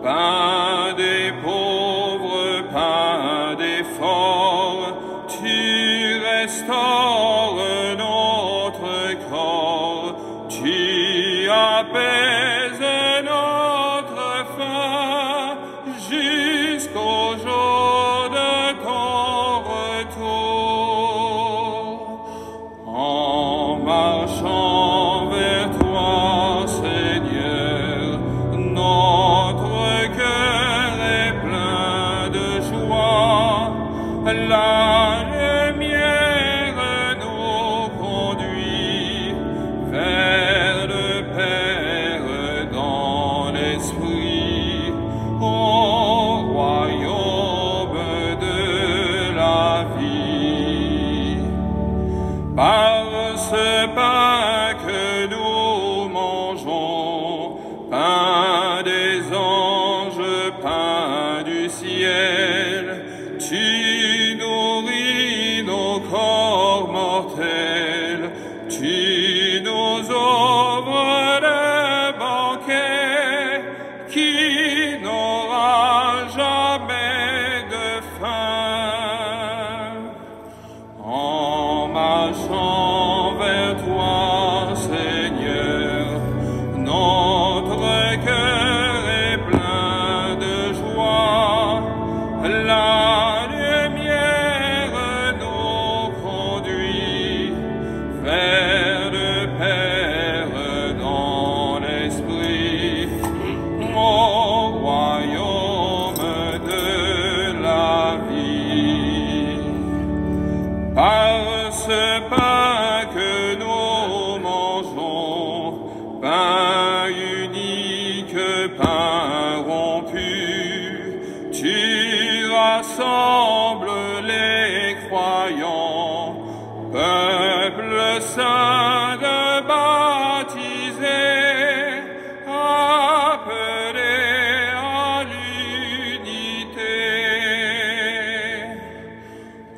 pain des pauvres, pain des forts, tu restaures notre corps, tu apaises notre faim jusqu'au jour de ton retour. En marchant vers toi, Seigneur, notre cœur est plein de joie. La lumière nous conduit vers le Père dans l'esprit, au royaume de la vie. Par ce pain que nous mangeons, pain des anges, pain du ciel, tu nourris nos corps mortels, tu nous offres le banquet qui n'aura jamais de fin. En marchant vers toi, Seigneur, notre cœur est plein de joie. La lumière nous conduit vers le Père dans l'esprit, au royaume de la vie. Par ce pain que nous mangeons, pain unique, pain rompu, tu rassembles les croyants, peuple saint de baptisés, appelés à l'unité.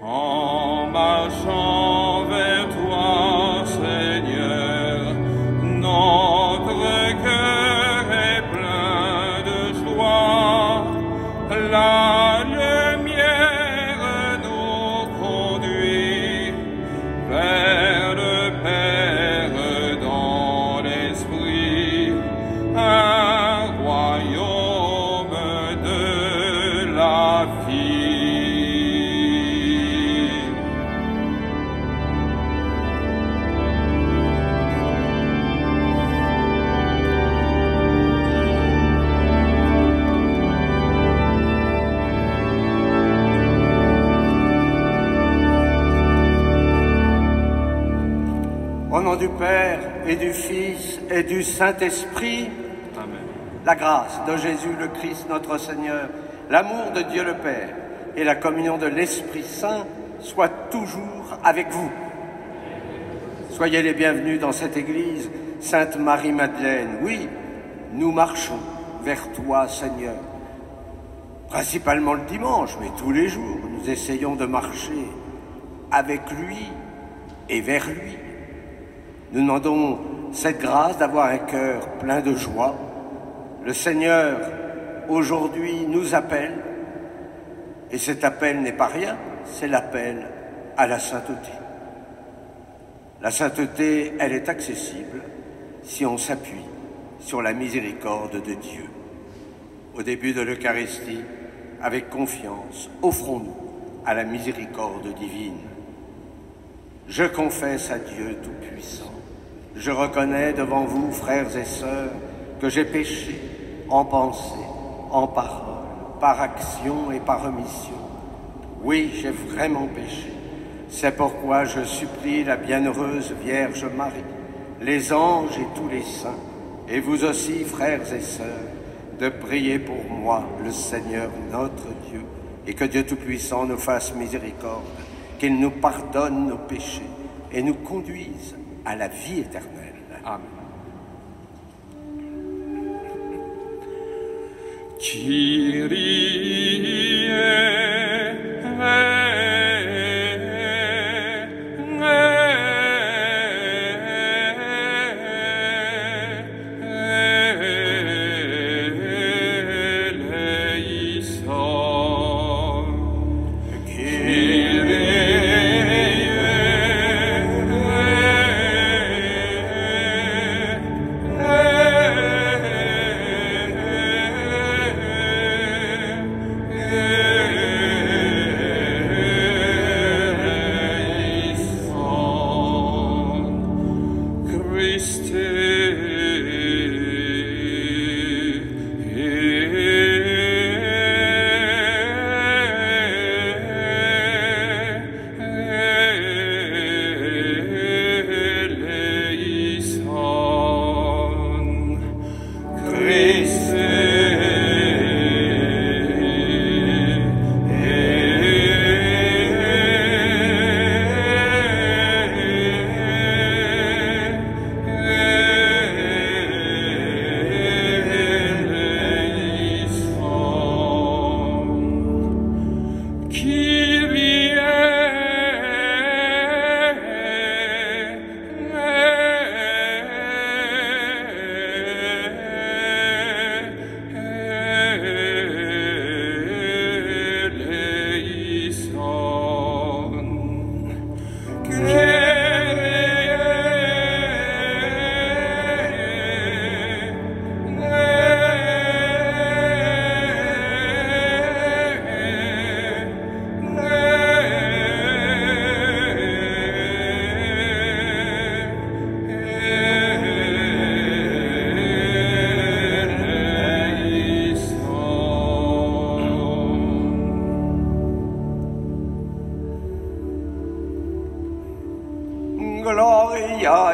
En marchant vers toi, Seigneur, notre cœur est plein de joie. La lumière nous conduit vers le Père dans l'esprit, un royaume de la vie. Au nom du Père et du Fils et du Saint-Esprit, Amen. la grâce de Jésus le Christ notre Seigneur, l'amour de Dieu le Père et la communion de l'Esprit Saint soient toujours avec vous. Soyez les bienvenus dans cette église, Sainte Marie-Madeleine. Oui, nous marchons vers toi, Seigneur. Principalement le dimanche, mais tous les jours, nous essayons de marcher avec lui et vers lui. Nous demandons cette grâce d'avoir un cœur plein de joie. Le Seigneur, aujourd'hui, nous appelle, et cet appel n'est pas rien, c'est l'appel à la sainteté. La sainteté, elle est accessible si on s'appuie sur la miséricorde de Dieu. Au début de l'Eucharistie, avec confiance, offrons-nous à la miséricorde divine. Je confesse à Dieu Tout-Puissant. Je reconnais devant vous, frères et sœurs, que j'ai péché en pensée, en parole, par action et par omission. Oui, j'ai vraiment péché. C'est pourquoi je supplie la bienheureuse Vierge Marie, les anges et tous les saints, et vous aussi, frères et sœurs, de prier pour moi, le Seigneur notre Dieu, et que Dieu Tout-Puissant nous fasse miséricorde, qu'il nous pardonne nos péchés et nous conduise à la vie éternelle. Amen. Kyrie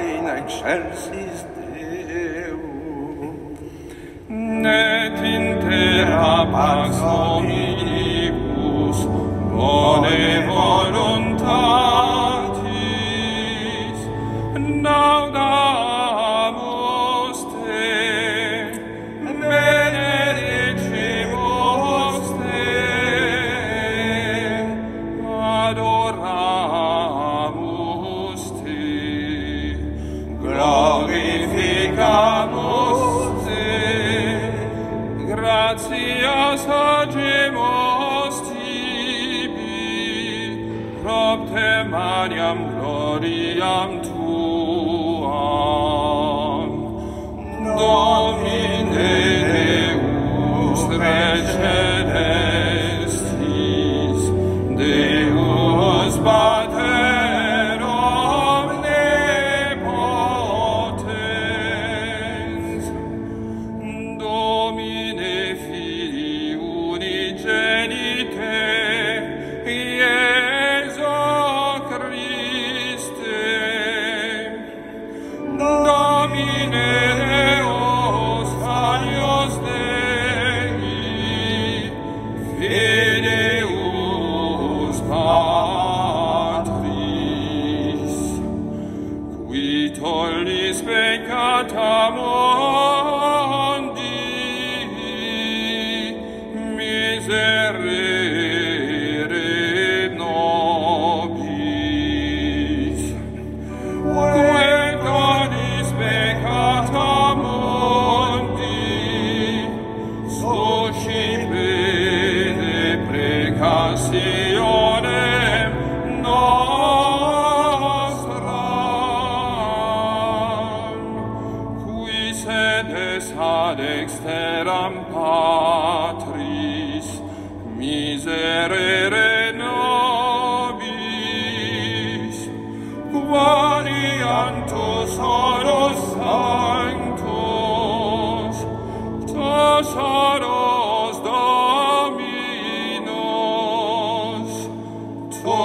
in excelsis Deo. Et in terra pax omnibus bone voluntatis laudamus te, benedicimus te, adoramus te, glorificamus te, gratias agemus tibi, propter Mariam gloriam tuam. Domine Deus Recelestis, Deus Pater omnipotens, Domine Filii unigenite, Iesu Christe, Domine Deus alios Dei, Fideus Patris, qui tollis peccata mundi, miserere nobis. Qui tollis peccata mundi, suscipere precautionem nostram, qui sedes ad exteram Patris, miserere nobis, qualiantus solus sanctus, Tosaros Dominus, tu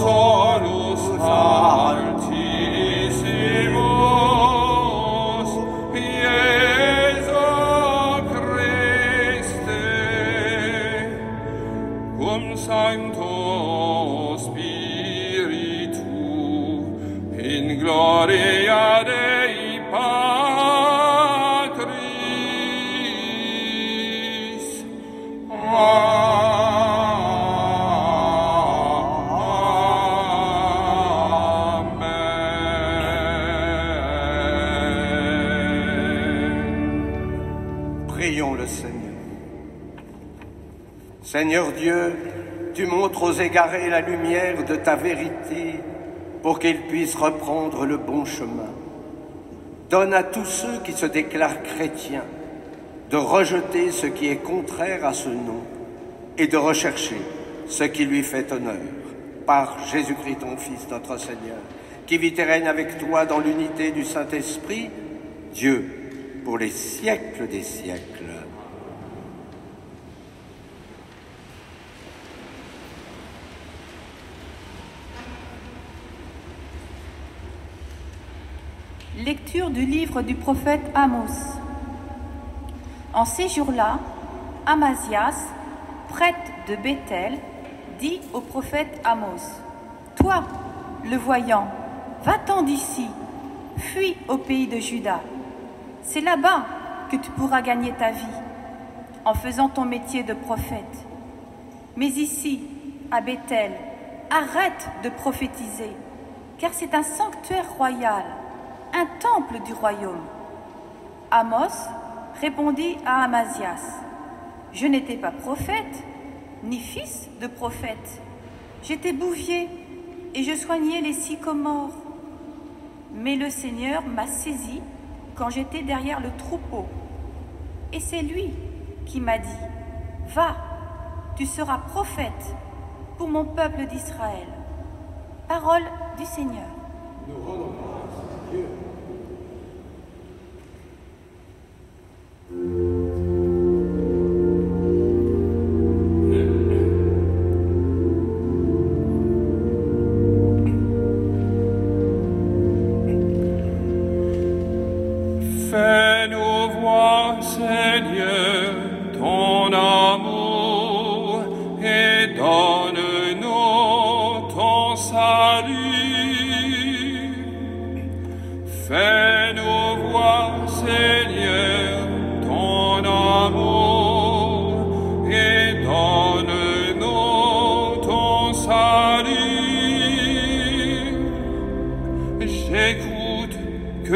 solus altissimus, Iesu Christe, cum Sancto Spiritu, in gloria Dei Patris. Amen. Prions le Seigneur. Seigneur Dieu, tu montres aux égarés la lumière de ta vérité pour qu'ils puissent reprendre le bon chemin. Donne à tous ceux qui se déclarent chrétiens de rejeter ce qui est contraire à ce nom et de rechercher ce qui lui fait honneur. Par Jésus-Christ, ton Fils, notre Seigneur, qui vit et règne avec toi dans l'unité du Saint-Esprit, Dieu, pour les siècles des siècles. Lecture du livre du prophète Amos. En ces jours-là, Amasias, prêtre de Béthel, dit au prophète Amos, « Toi, le voyant, va-t'en d'ici, fuis au pays de Juda. C'est là-bas que tu pourras gagner ta vie, en faisant ton métier de prophète. Mais ici, à Béthel, arrête de prophétiser, car c'est un sanctuaire royal, un temple du royaume. » Amos répondit à Amasias, « Je n'étais pas prophète, ni fils de prophète. J'étais bouvier et je soignais les sycomores. Mais le Seigneur m'a saisi quand j'étais derrière le troupeau. Et c'est lui qui m'a dit, « Va, tu seras prophète pour mon peuple d'Israël. » Parole du Seigneur. Nous rendons grâce à Dieu.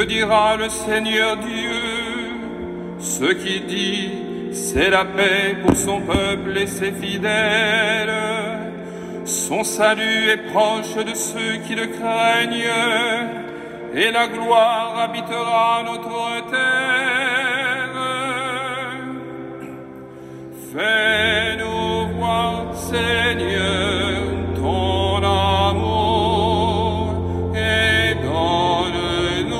Que dira le Seigneur Dieu? Ce qui dit, c'est la paix pour son peuple et ses fidèles. Son salut est proche de ceux qui le craignent, et la gloire habitera notre terre. Fais-nous voir, Seigneur, ton amour, et donne-nous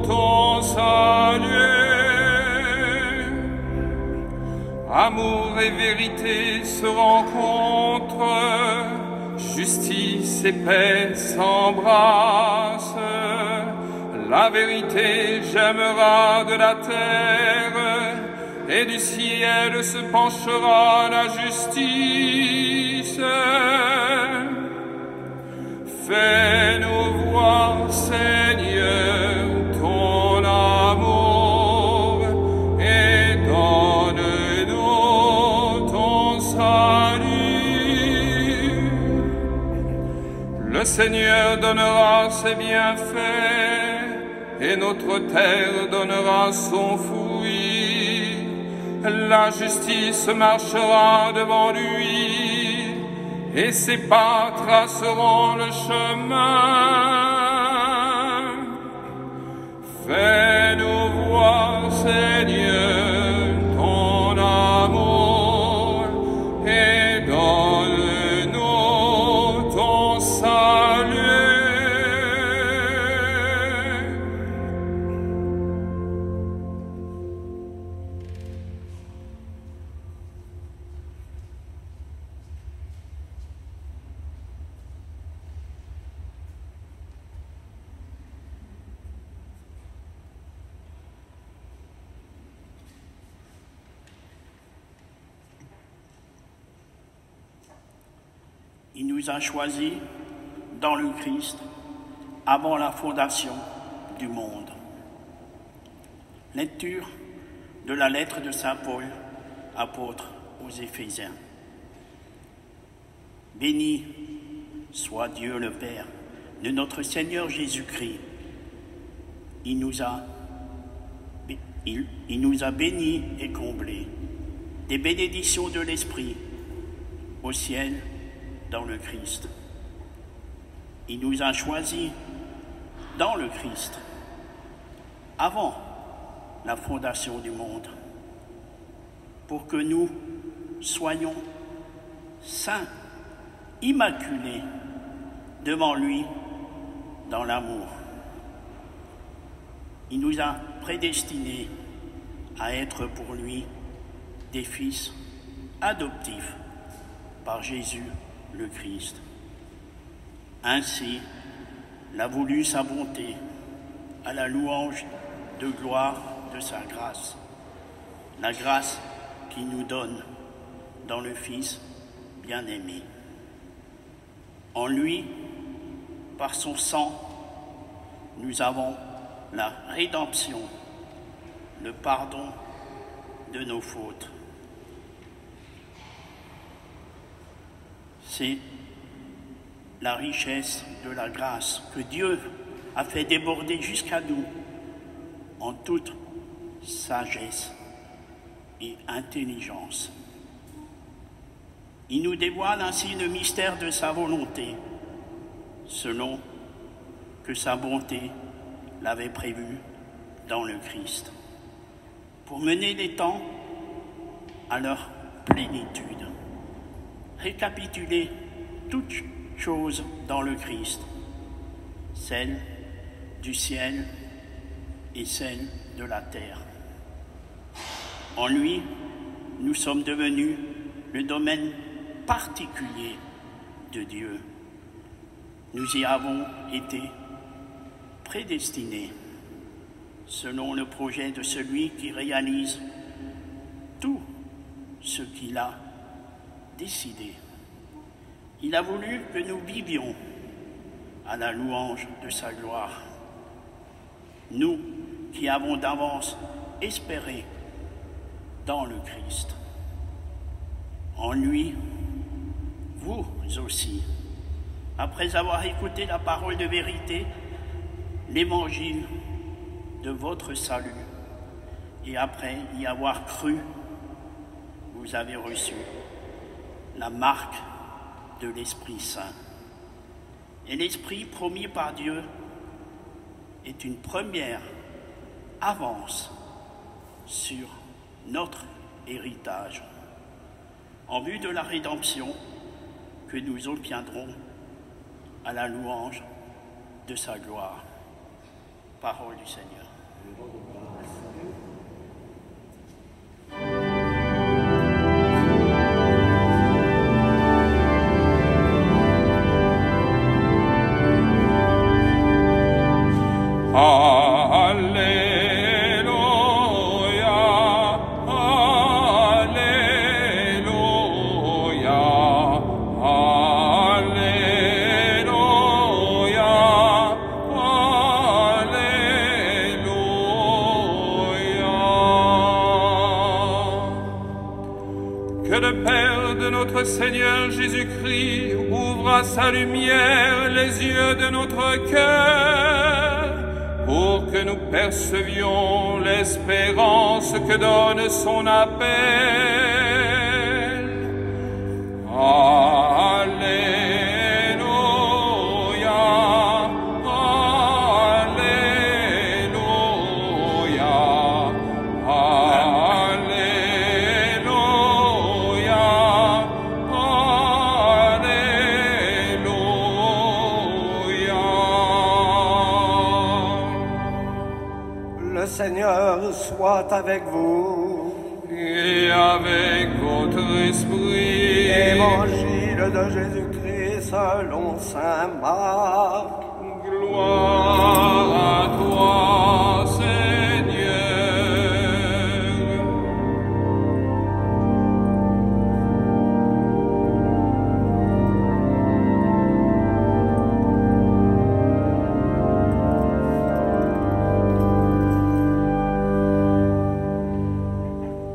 ton salut. Amour et vérité se rencontrent, justice et paix s'embrassent. La vérité gemmera de la terre, et du ciel se penchera la justice. Fais-nous voir, Seigneur, ton amour, et donne-nous ton salut. Le Seigneur donnera ses bienfaits, et notre terre donnera son fruit. La justice marchera devant lui, et ses pas traceront le chemin. Fais-nous voir, Seigneur, ton amour, et donne-nous ton salut. Il nous a choisis dans le Christ avant la fondation du monde. Lecture de la lettre de saint Paul, apôtre aux Éphésiens. Béni soit Dieu le Père de notre Seigneur Jésus-Christ. Il nous a bénis et comblés des bénédictions de l'Esprit au ciel dans le Christ. Il nous a choisis dans le Christ avant la fondation du monde pour que nous soyons saints, immaculés devant lui dans l'amour. Il nous a prédestinés à être pour lui des fils adoptifs par Jésus le Christ. Ainsi l'a voulu sa bonté, à la louange de gloire de sa grâce, la grâce qu'il nous donne dans le Fils bien-aimé. En lui, par son sang, nous avons la rédemption, le pardon de nos fautes. C'est la richesse de la grâce que Dieu a fait déborder jusqu'à nous en toute sagesse et intelligence. Il nous dévoile ainsi le mystère de sa volonté, selon que sa bonté l'avait prévu dans le Christ, pour mener les temps à leur plénitude. Récapituler toutes choses dans le Christ, celle du ciel et celle de la terre. En lui, nous sommes devenus le domaine particulier de Dieu. Nous y avons été prédestinés selon le projet de celui qui réalise tout ce qu'il a décidé. Il a voulu que nous vivions à la louange de sa gloire. Nous qui avons d'avance espéré dans le Christ. En lui, vous aussi, après avoir écouté la parole de vérité, l'évangile de votre salut, et après y avoir cru, vous avez reçu la marque de l'Esprit Saint. Et l'Esprit promis par Dieu est une première avance sur notre héritage, en vue de la rédemption que nous obtiendrons à la louange de sa gloire. Parole du Seigneur. Seigneur Jésus-Christ, ouvre à sa lumière les yeux de notre cœur, pour que nous percevions l'espérance que donne son appel. Le Seigneur soit avec vous. Et avec votre esprit. Évangile de Jésus-Christ selon saint Marc. Gloire à toi, Seigneur.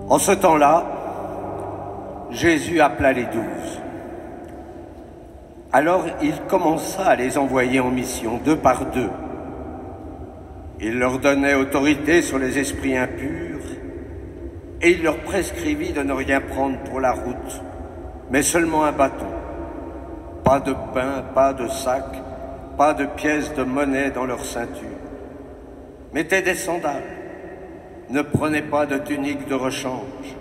En ce temps-là, Jésus appela les 12. Alors il commença à les envoyer en mission, 2 par 2. Il leur donnait autorité sur les esprits impurs et il leur prescrivit de ne rien prendre pour la route, mais seulement un bâton. Pas de pain, pas de sac, pas de pièces de monnaie dans leur ceinture. Mettez des sandales. Ne prenez pas de tunique de rechange.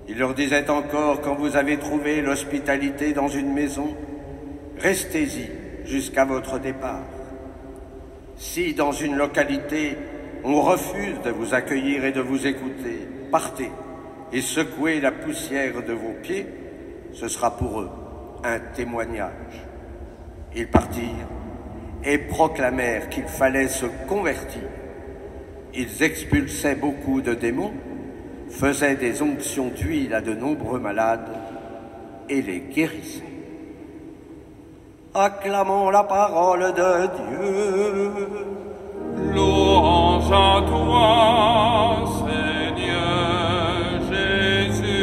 Il leur disait encore, quand vous avez trouvé l'hospitalité dans une maison, restez-y jusqu'à votre départ. Si dans une localité, on refuse de vous accueillir et de vous écouter, partez et secouez la poussière de vos pieds, ce sera pour eux un témoignage. Ils partirent et proclamèrent qu'il fallait se convertir. Ils expulsaient beaucoup de démons, faisaient des onctions d'huile à de nombreux malades et les guérissaient. Acclamons la parole de Dieu. Louange à toi, Seigneur Jésus.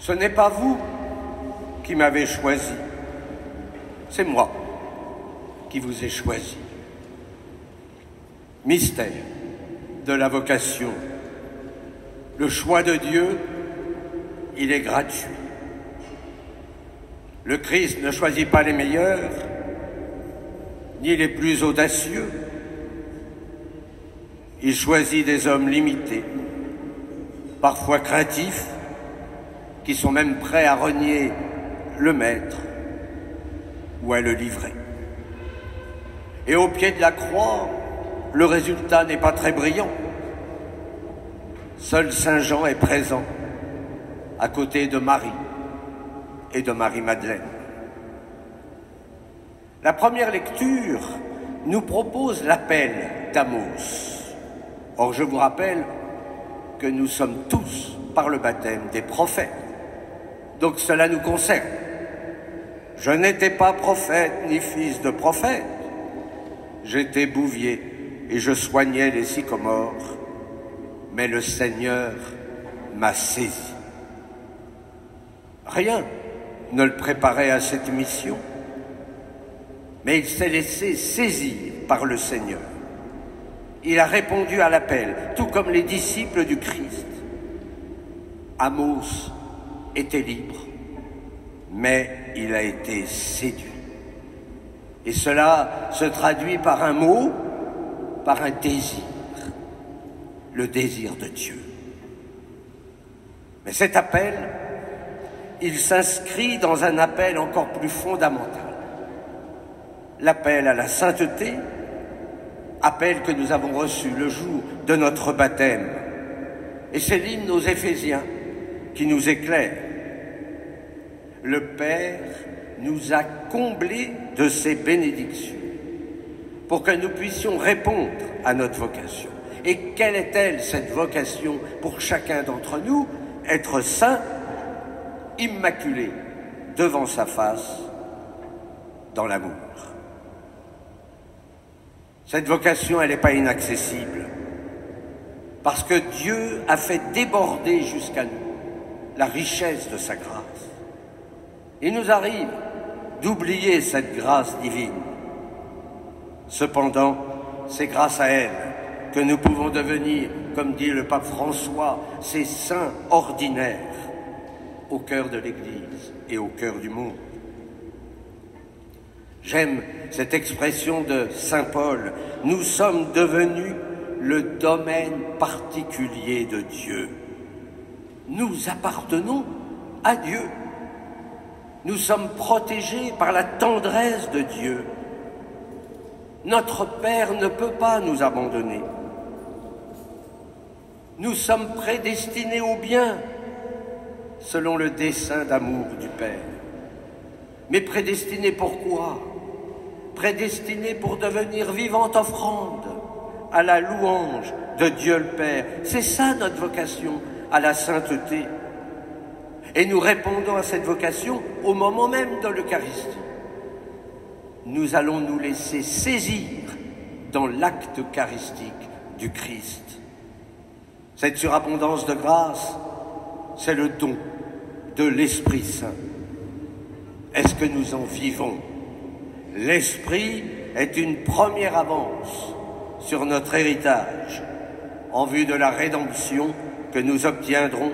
Ce n'est pas vous qui m'avez choisi, c'est moi qui vous ai choisi. Mystère de la vocation. Le choix de Dieu, il est gratuit. Le Christ ne choisit pas les meilleurs, ni les plus audacieux. Il choisit des hommes limités, parfois craintifs, qui sont même prêts à renier le Maître ou à le livrer. Et au pied de la croix, le résultat n'est pas très brillant. Seul Saint Jean est présent, à côté de Marie et de Marie-Madeleine. La première lecture nous propose l'appel d'Amos. Or, je vous rappelle que nous sommes tous, par le baptême, des prophètes. Donc cela nous concerne. Je n'étais pas prophète ni fils de prophète. J'étais bouvier et je soignais les sycomores. Mais le Seigneur m'a saisi. Rien ne le préparait à cette mission, mais il s'est laissé saisir par le Seigneur. Il a répondu à l'appel, tout comme les disciples du Christ. Amos était libre, mais il a été séduit. Et cela se traduit par un mot, par un désir, le désir de Dieu. Mais cet appel, il s'inscrit dans un appel encore plus fondamental. L'appel à la sainteté, appel que nous avons reçu le jour de notre baptême. Et c'est l'hymne aux Éphésiens qui nous éclaire. Le Père nous a comblés de ses bénédictions pour que nous puissions répondre à notre vocation. Et quelle est-elle, cette vocation pour chacun d'entre nous? Être saint, immaculé devant sa face, dans l'amour. Cette vocation, elle n'est pas inaccessible, parce que Dieu a fait déborder jusqu'à nous la richesse de sa grâce. Il nous arrive d'oublier cette grâce divine. Cependant, c'est grâce à elle que nous pouvons devenir, comme dit le pape François, ces saints ordinaires au cœur de l'Église et au cœur du monde. J'aime cette expression de saint Paul. Nous sommes devenus le domaine particulier de Dieu. Nous appartenons à Dieu. Nous sommes protégés par la tendresse de Dieu. Notre Père ne peut pas nous abandonner. Nous sommes prédestinés au bien, selon le dessein d'amour du Père. Mais prédestinés pourquoi? Prédestinés pour devenir vivante offrande à la louange de Dieu le Père. C'est ça notre vocation, à la sainteté. Et nous répondons à cette vocation au moment même de l'Eucharistie. Nous allons nous laisser saisir dans l'acte eucharistique du Christ. Cette surabondance de grâce, c'est le don de l'Esprit Saint. Est-ce que nous en vivons? L'Esprit est une première avance sur notre héritage en vue de la rédemption que nous obtiendrons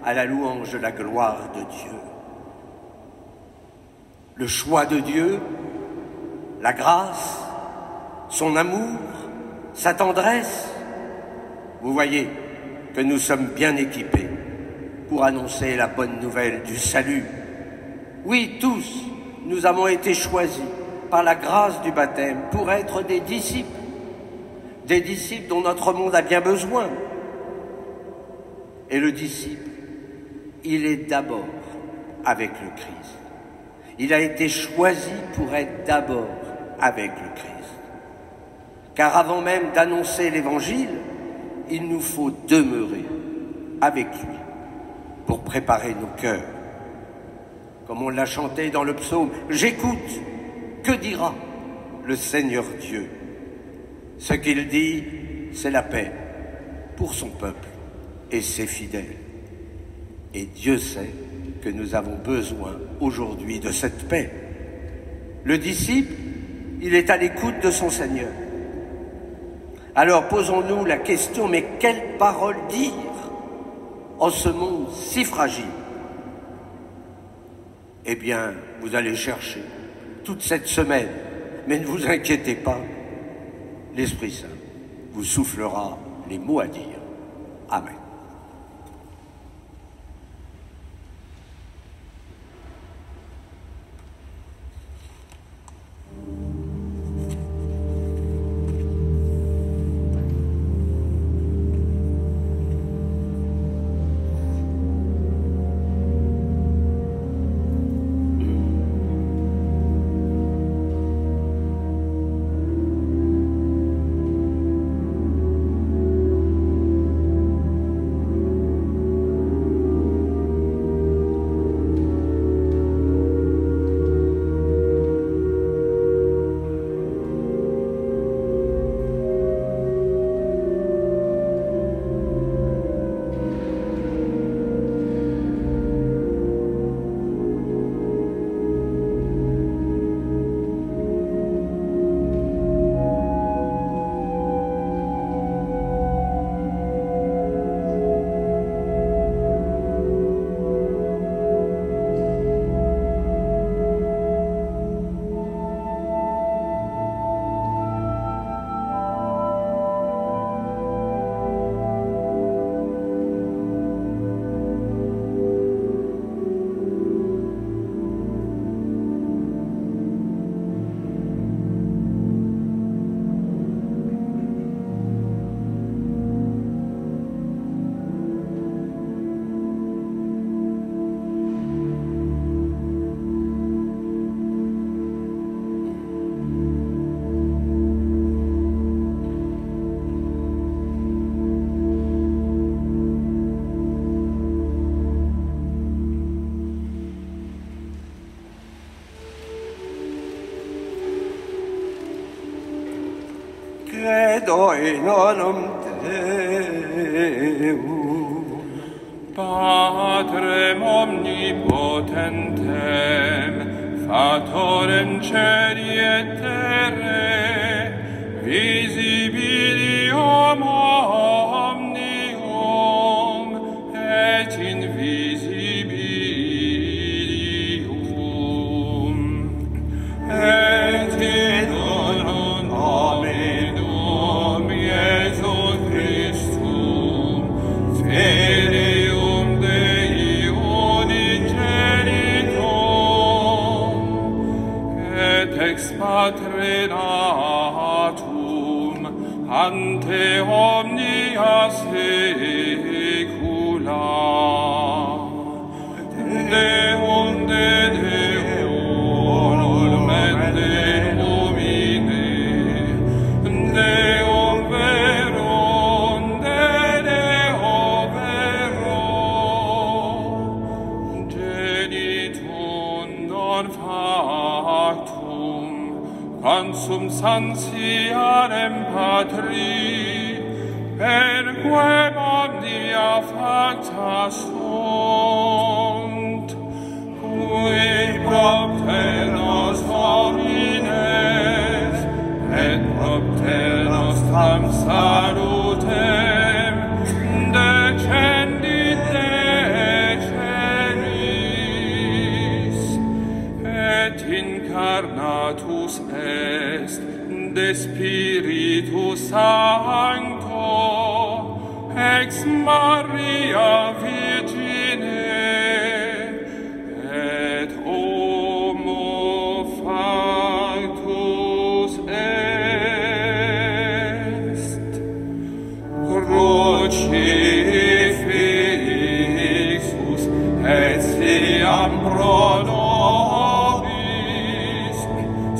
à la louange de la gloire de Dieu. Le choix de Dieu, la grâce, son amour, sa tendresse. Vous voyez que nous sommes bien équipés pour annoncer la bonne nouvelle du salut. Oui, tous, nous avons été choisis par la grâce du baptême pour être des disciples dont notre monde a bien besoin. Et le disciple, il est d'abord avec le Christ. Il a été choisi pour être d'abord avec le Christ. Car avant même d'annoncer l'Évangile, il nous faut demeurer avec lui pour préparer nos cœurs. Comme on l'a chanté dans le psaume, « J'écoute, que dira le Seigneur Dieu ?» Ce qu'il dit, c'est la paix pour son peuple et ses fidèles. Et Dieu sait que nous avons besoin aujourd'hui de cette paix. Le disciple, il est à l'écoute de son Seigneur. Alors posons-nous la question, mais quelle parole dire en ce monde si fragile? Eh bien, vous allez chercher toute cette semaine, mais ne vous inquiétez pas, l'Esprit Saint vous soufflera les mots à dire. Amen. credo in onum Deum, Patrem omnipotentem, Fatorem celi et terrae, visibilium omnium et invisibilium, et in nominum Iesu Christum, Filium Dei unigenitum, et ex Patre natum, ante omnia saecula, Deum de Deum et Deum ine, Deum verum de Deo vero, genitum non factum, consubstantiarem Patri, per quem omnia facta sunt, qui propter nos homines, et propter nostram salutem, descendit de celis, et incarnatus est de Spiritu Sancto, ex Maria Virgine, et homo factus est, crucifixus et siam pro nobis,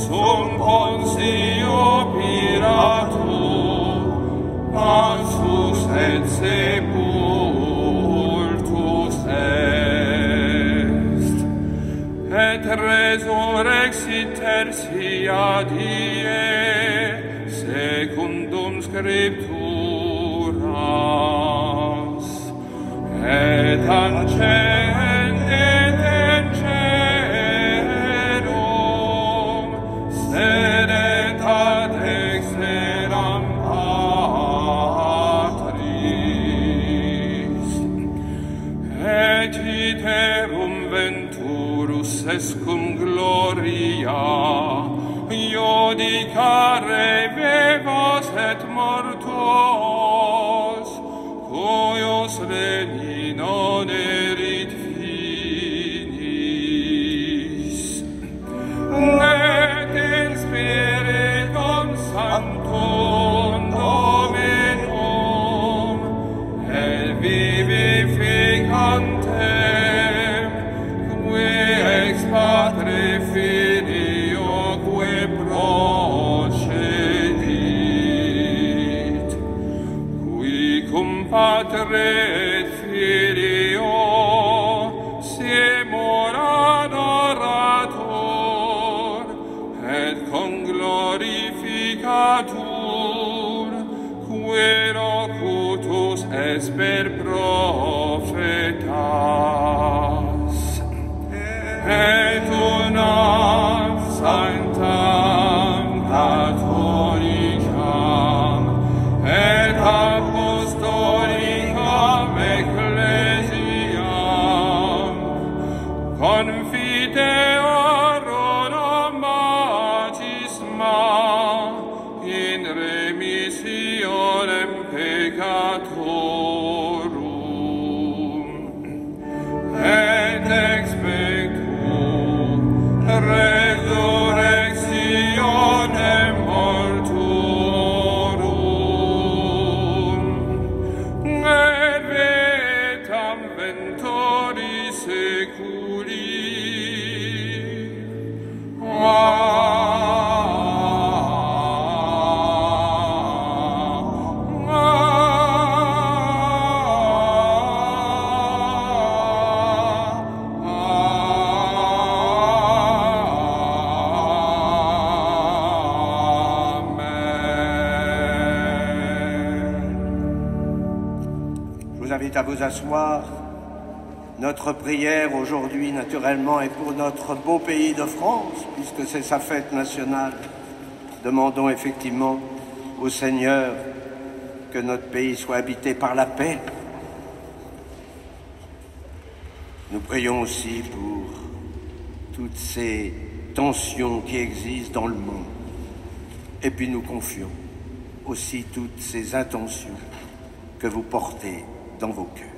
sum Pontio Pilato, passus et sepultus est, et resurrexit tertia die, secundum Scripturas, et ascendet in caelum, sedet ad exteram Patris, et iterum venturus est cum gloria, iudicare vivos et mortos, cuius regni non erit finis, et in Spiritum Sanctum Dominum, et vivificantem, qui ex Patre Filioque procedit, qui cum Patre et Filio semur adorator, et conglorificatur, qui locutus es per profetas, et unam sanctam catholicam, et apostolicam ecclesiam, confideorum baptisma in remissionem peccatorum, et expectu resurrexionem vous invite à vous asseoir. Notre prière aujourd'hui, naturellement, est pour notre beau pays de France, puisque c'est sa fête nationale. Demandons effectivement au Seigneur que notre pays soit habité par la paix. Nous prions aussi pour toutes ces tensions qui existent dans le monde. Et puis nous confions aussi toutes ces intentions que vous portez dans vos cœurs.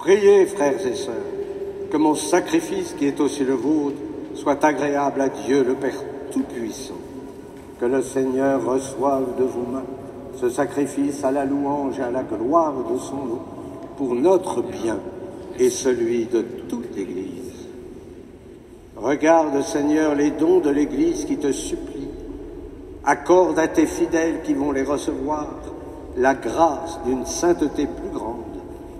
Priez, frères et sœurs, que mon sacrifice qui est aussi le vôtre soit agréable à Dieu le Père Tout-Puissant. Que le Seigneur reçoive de vos mains ce sacrifice à la louange et à la gloire de son nom, pour notre bien et celui de toute l'Église. Regarde, Seigneur, les dons de l'Église qui te supplie. accorde à tes fidèles qui vont les recevoir la grâce d'une sainteté plus grande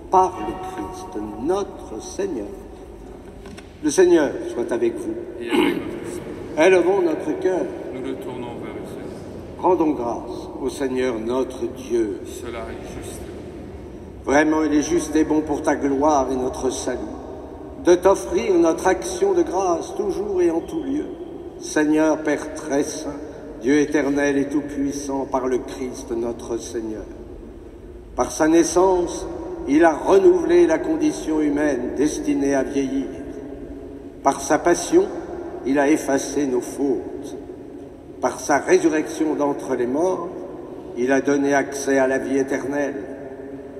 par le Christ, notre Seigneur. Le Seigneur soit avec vous. Et avec votre esprit, Élevons notre cœur. nous le tournons vers le Seigneur. Rendons grâce au Seigneur notre Dieu. Cela est juste. Vraiment, il est juste et bon pour ta gloire et notre salut, de t'offrir notre action de grâce toujours et en tout lieu. Seigneur Père très saint, Dieu éternel et tout-puissant, par le Christ notre Seigneur. Par sa naissance, il a renouvelé la condition humaine destinée à vieillir. Par sa passion, il a effacé nos fautes. Par sa résurrection d'entre les morts, il a donné accès à la vie éternelle.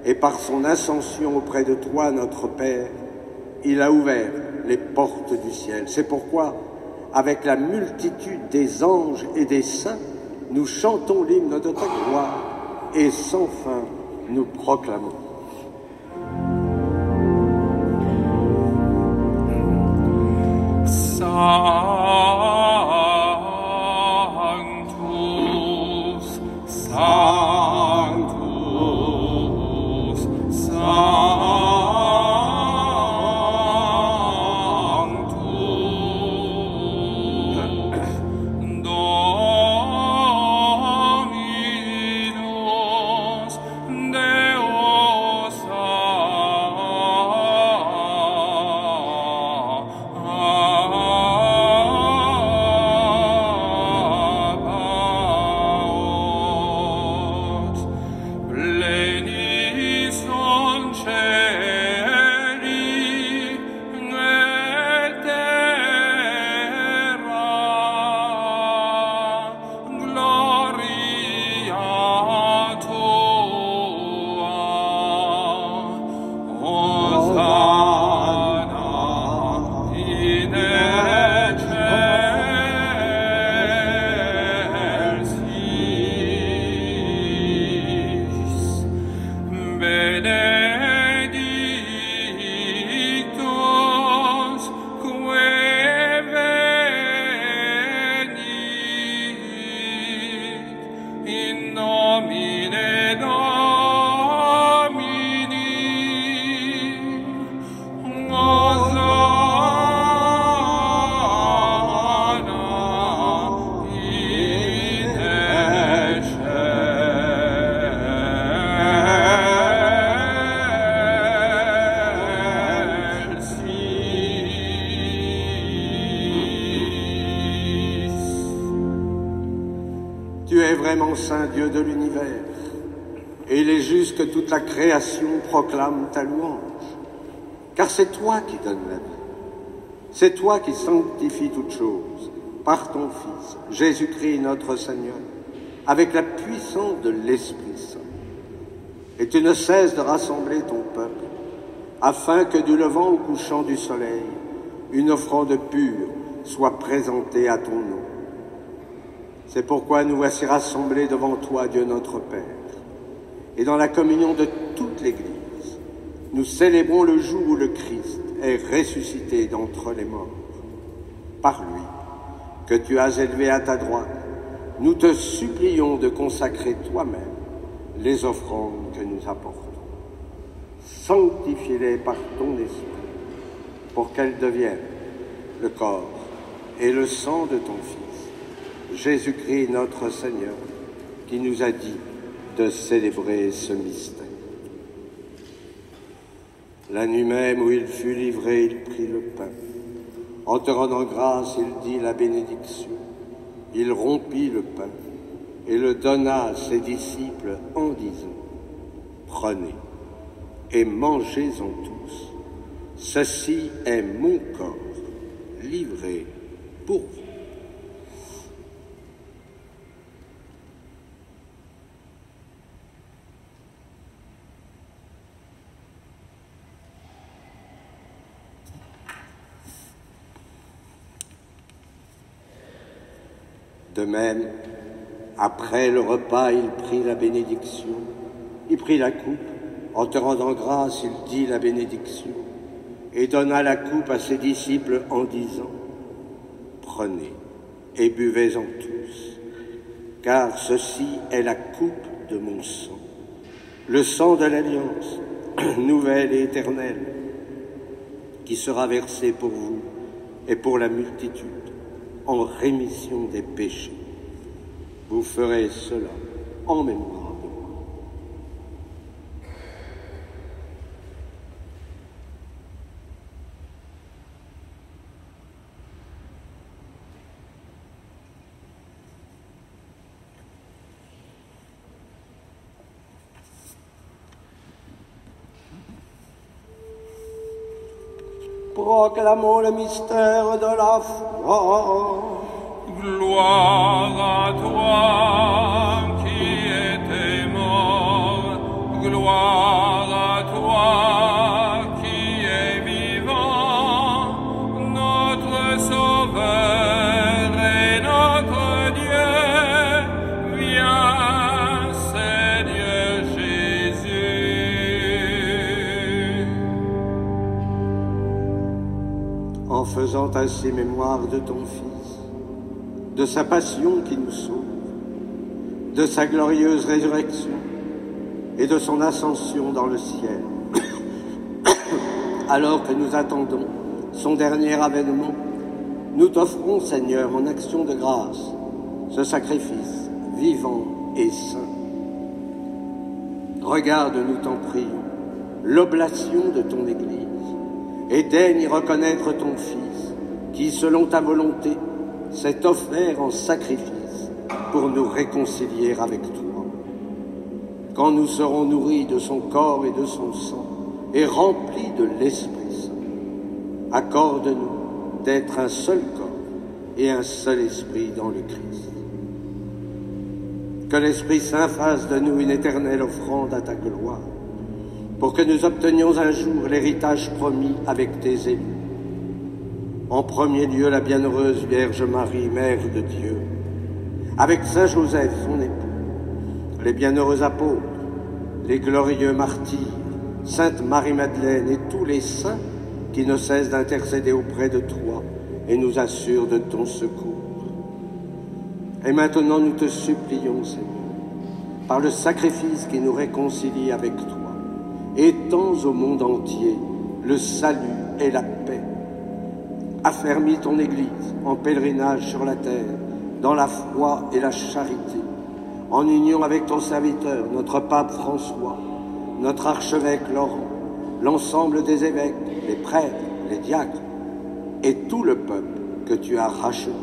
Et par son ascension auprès de toi, notre Père, il a ouvert les portes du ciel. C'est pourquoi, avec la multitude des anges et des saints, nous chantons l'hymne de ta gloire et sans fin nous proclamons. Sanctus, Sanctus, Sanctus, Dominus Deus Sabaoth. Pleni son cieli et terra, gloria tua. Hosanna in excelsis. Benedictus que venit in nomine Domini. Hosanna in excelsis. Tu es vraiment saint Dieu de l'univers, et il est juste que toute la création proclame ta louange, car c'est toi qui donnes la vie. C'est toi qui sanctifies toutes choses par ton Fils, Jésus-Christ notre Seigneur, avec la puissance de l'Esprit Saint. Et tu ne cesses de rassembler ton peuple, afin que du levant au couchant du soleil, une offrande pure soit présentée à ton nom. C'est pourquoi nous voici rassemblés devant toi, Dieu notre Père, et dans la communion de toute l'Église, nous célébrons le jour où le Christ est ressuscité d'entre les morts. Par lui, que tu as élevé à ta droite, nous te supplions de consacrer toi-même les offrandes que nous apportons. Sanctifie-les par ton esprit, pour qu'elles deviennent le corps et le sang de ton Fils, Jésus-Christ notre Seigneur, qui nous a dit de célébrer ce mystère. La nuit même où il fut livré, il prit le pain. En te rendant grâce, il dit la bénédiction. Il rompit le pain et le donna à ses disciples en disant : Prenez et mangez-en tous. Ceci est mon corps, livré pour vous. De même, après le repas, il prit la bénédiction, il prit la coupe, en te rendant grâce, il dit la bénédiction, et donna la coupe à ses disciples en disant : Prenez et buvez-en tous. car ceci est la coupe de mon sang, le sang de l'alliance, nouvelle et éternelle, qui sera versé pour vous et pour la multitude, en rémission des péchés. Vous ferez cela en mémoire de moi. Proclamons le mystère de la foi. Gloire à toi qui étais mort, gloire à toi qui es vivant, notre Sauveur et notre Dieu. Viens, Seigneur Jésus. En faisant ainsi mémoire de ton Fils, de sa passion qui nous sauve, de sa glorieuse résurrection et de son ascension dans le ciel, alors que nous attendons son dernier avènement, nous t'offrons, Seigneur, en action de grâce, ce sacrifice vivant et saint. Regarde, nous t'en prions, l'oblation de ton Église, et daigne y reconnaître ton Fils, qui, selon ta volonté, s'est offert en sacrifice pour nous réconcilier avec toi. Quand nous serons nourris de son corps et de son sang, et remplis de l'Esprit Saint, accorde-nous d'être un seul corps et un seul esprit dans le Christ. Que l'Esprit Saint fasse de nous une éternelle offrande à ta gloire, pour que nous obtenions un jour l'héritage promis avec tes élus. En premier lieu, la bienheureuse Vierge Marie, Mère de Dieu, avec Saint Joseph, son époux, les bienheureux apôtres, les glorieux martyrs, Sainte Marie-Madeleine et tous les saints qui ne cessent d'intercéder auprès de toi et nous assurent de ton secours. Et maintenant, nous te supplions, Seigneur, par le sacrifice qui nous réconcilie avec toi, étends au monde entier le salut et la paix. Affermis ton Église en pèlerinage sur la terre, dans la foi et la charité, en union avec ton serviteur, notre pape François, notre archevêque Laurent, l'ensemble des évêques, les prêtres, les diacres et tout le peuple que tu as racheté.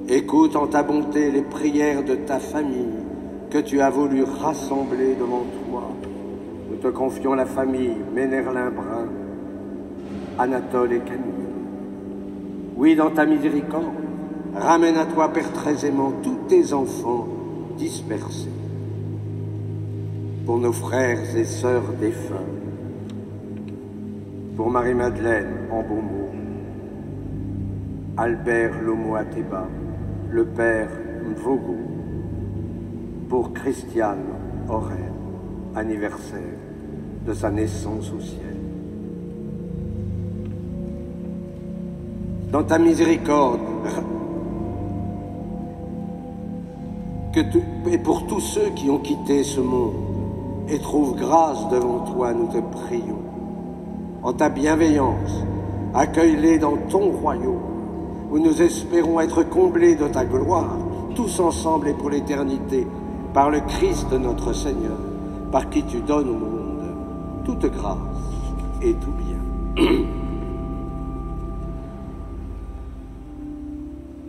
Écoute en ta bonté les prières de ta famille que tu as voulu rassembler devant toi. Nous te confions la famille Ménerlin-Brun, Anatole et Camille. Oui, dans ta miséricorde, ramène à toi, Père très aimant, tous tes enfants dispersés. Pour nos frères et sœurs défunts, pour Marie-Madeleine en Beaumont, Albert Lomo-Ateba, le père Mvogo, pour Christiane Aurel, anniversaire de sa naissance au ciel. Dans ta miséricorde, et pour tous ceux qui ont quitté ce monde et trouvent grâce devant toi, nous te prions. En ta bienveillance, accueille-les dans ton royaume, où nous espérons être comblés de ta gloire, tous ensemble et pour l'éternité, par le Christ notre Seigneur, par qui tu donnes au monde toute grâce et tout bien.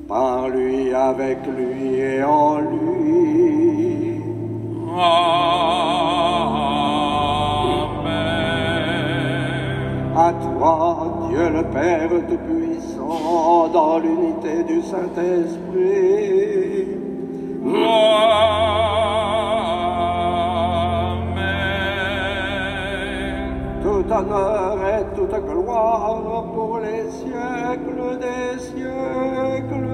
Par lui, avec lui et en lui. Amen. À toi, Dieu le Père Tout-Puissant, dans l'unité du Saint-Esprit. Amen. Tout honneur et toute gloire pour les siècles des siècles.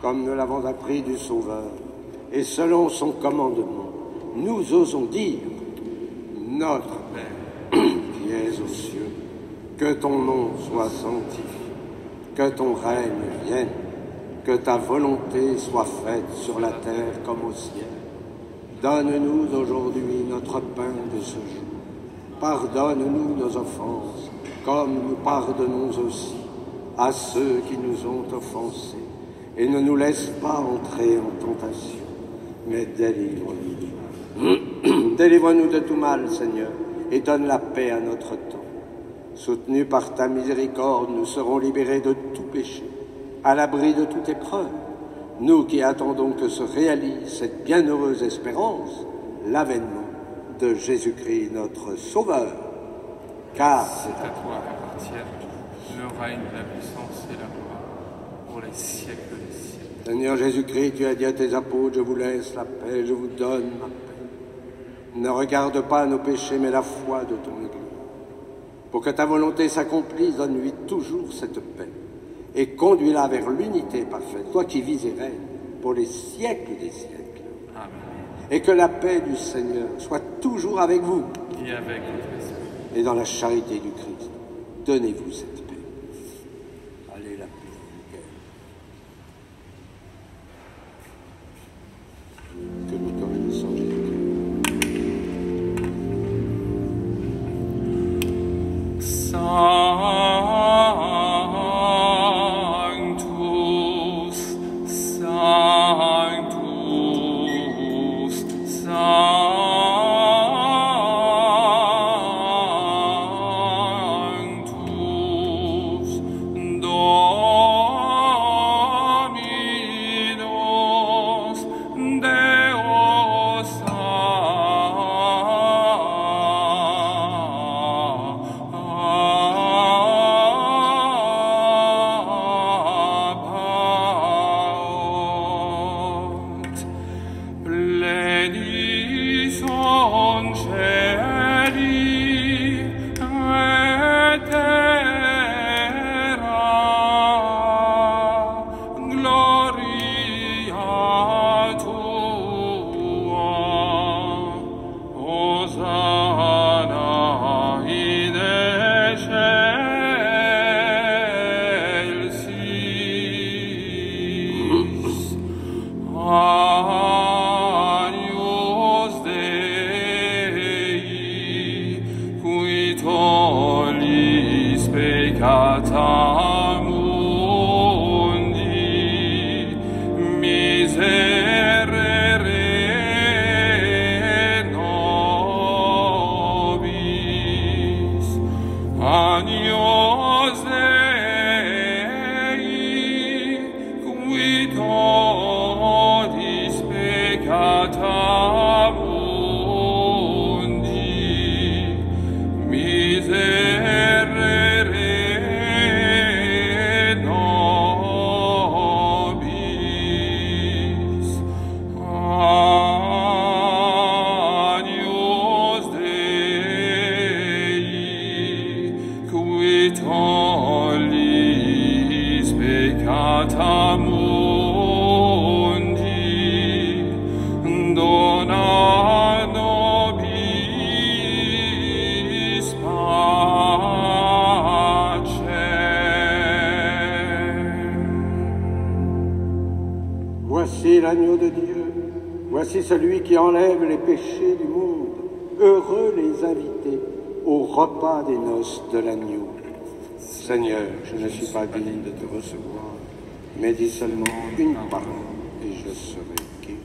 Comme nous l'avons appris du Sauveur, et selon son commandement, nous osons dire: Notre Père, qui es aux cieux, que ton nom soit sanctifié, que ton règne vienne, que ta volonté soit faite sur la terre comme au ciel. Donne-nous aujourd'hui notre pain de ce jour. Pardonne-nous nos offenses, comme nous pardonnons aussi à ceux qui nous ont offensés. Et ne nous laisse pas entrer en tentation, mais délivre-nous. Délivre-nous de tout mal, Seigneur, et donne la paix à notre temps. Soutenus par ta miséricorde, nous serons libérés de tout péché, à l'abri de toute épreuve. Nous qui attendons que se réalise cette bienheureuse espérance, l'avènement de Jésus-Christ, notre Sauveur. Car c'est à toi qu'appartiennent le règne, la puissance et la gloire pour les siècles des siècles. Seigneur Jésus-Christ, tu as dit à tes apôtres: je vous laisse la paix, je vous donne ma paix. Ne regarde pas nos péchés, mais la foi de ton Église. Pour que ta volonté s'accomplisse, donne-lui toujours cette paix et conduis-la vers l'unité parfaite, toi qui vis et règnes pour les siècles des siècles. Amen. Et que la paix du Seigneur soit toujours avec vous. Et avec votre esprit. Et dans la charité du Christ, donnez-vous cette paix. Allez, la paix du cœur. Que nous connaissons Jésus-Christ. Voici l'agneau de Dieu, voici celui qui enlève les péchés du monde. Heureux les invités au repas des noces de l'agneau. Seigneur, je ne suis pas digne de te recevoir, mais dis seulement une parole et je serai guéri.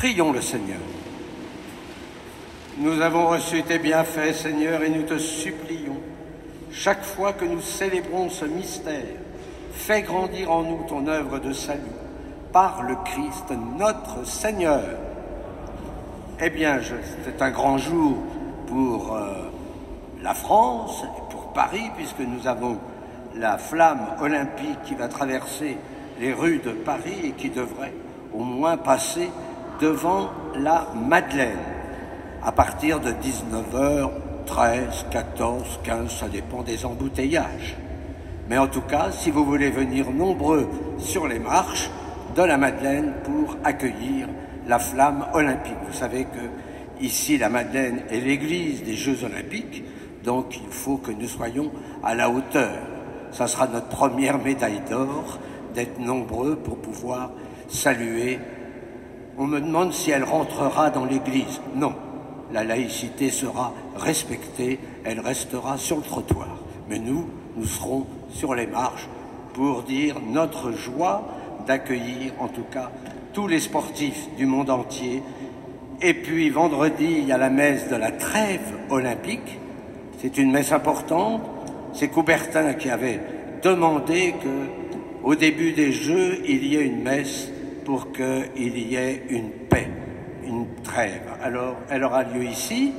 Prions le Seigneur. Nous avons reçu tes bienfaits, Seigneur, et nous te supplions, chaque fois que nous célébrons ce mystère, fais grandir en nous ton œuvre de salut, par le Christ notre Seigneur. Eh bien, c'est un grand jour pour la France et pour Paris, puisque nous avons la flamme olympique qui va traverser les rues de Paris et qui devrait au moins passer devant la Madeleine à partir de 19h13, 14, 15, ça dépend des embouteillages. Mais en tout cas, si vous voulez venir nombreux sur les marches de la Madeleine pour accueillir la flamme olympique. Vous savez que ici, la Madeleine est l'église des Jeux olympiques, donc il faut que nous soyons à la hauteur. Ça sera notre première médaille d'or, d'être nombreux pour pouvoir saluer. On me demande si elle rentrera dans l'église. Non, la laïcité sera respectée, elle restera sur le trottoir. Mais nous serons sur les marches pour dire notre joie d'accueillir en tout cas tous les sportifs du monde entier. Et puis vendredi, il y a la messe de la trêve olympique. C'est une messe importante. C'est Coubertin qui avait demandé que, au début des Jeux, il y ait une messe pour qu'il y ait une paix, une trêve. Alors, elle aura lieu ici,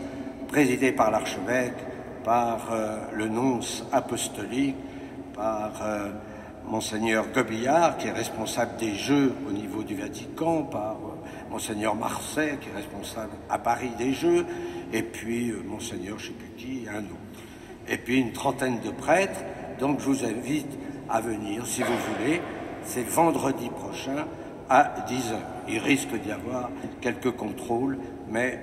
présidée par l'archevêque, par le nonce apostolique, par Monseigneur Gobillard, qui est responsable des Jeux au niveau du Vatican, par Monseigneur Marseille, qui est responsable à Paris des Jeux, et puis Monseigneur, je ne sais plus qui, un autre. Et puis une trentaine de prêtres. Donc je vous invite à venir, si vous voulez. C'est vendredi prochain à 10h. Il risque d'y avoir quelques contrôles, mais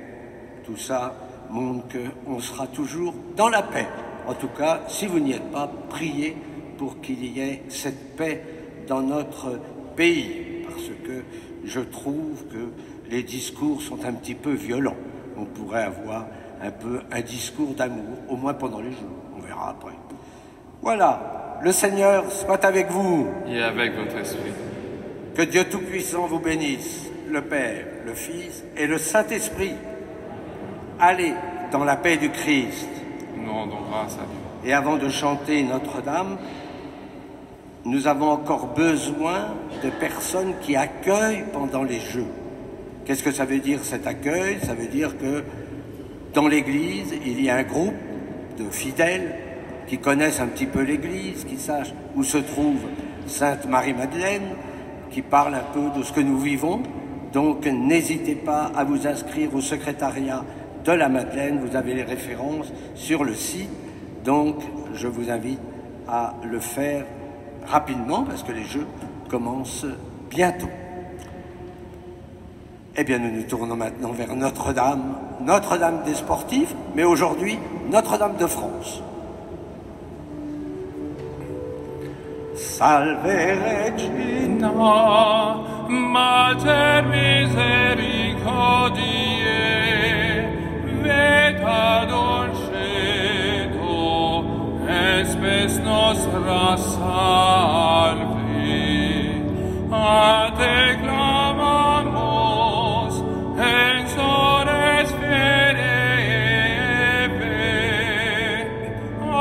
tout ça montre qu'on sera toujours dans la paix. En tout cas, si vous n'y êtes pas, priez pour qu'il y ait cette paix dans notre pays, parce que je trouve que les discours sont un petit peu violents. On pourrait avoir un peu un discours d'amour, au moins pendant les jours. On verra après. Voilà, le Seigneur soit avec vous. Et avec votre esprit. Que Dieu Tout-Puissant vous bénisse, le Père, le Fils et le Saint-Esprit. Allez dans la paix du Christ. Nous rendons grâce à Dieu. Et avant de chanter Notre-Dame, nous avons encore besoin de personnes qui accueillent pendant les Jeux. Qu'est-ce que ça veut dire cet accueil? Ça veut dire que dans l'Église, il y a un groupe de fidèles qui connaissent un petit peu l'Église, qui sachent où se trouve Sainte Marie-Madeleine, qui parlent un peu de ce que nous vivons. Donc n'hésitez pas à vous inscrire au secrétariat de la Madeleine, vous avez les références sur le site. Donc je vous invite à le faire rapidement parce que les Jeux commencent bientôt. Eh bien, nous nous tournons maintenant vers Notre-Dame, Notre-Dame des sportifs, mais aujourd'hui, Notre-Dame de France. Salve Regina, Mater misericordiae, veta dulcedo, espes nostra salve, a te clamamus, exores fidei, a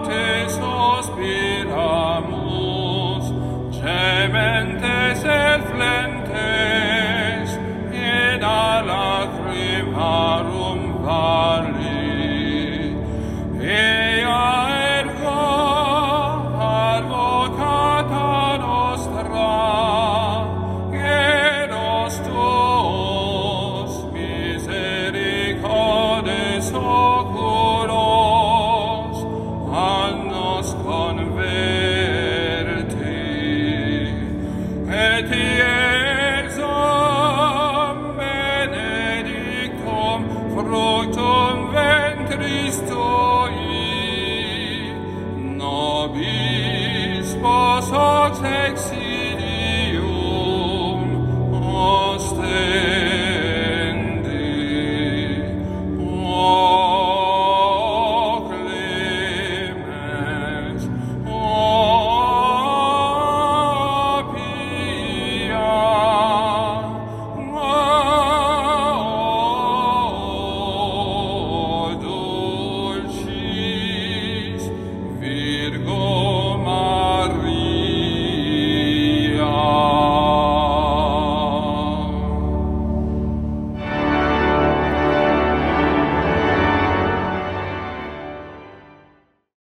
te sospiramus, gementes et flentes, in a lacrimarum valli, ea ergo advocata nostra, et nos tuos misericordes oculos, annos converti, et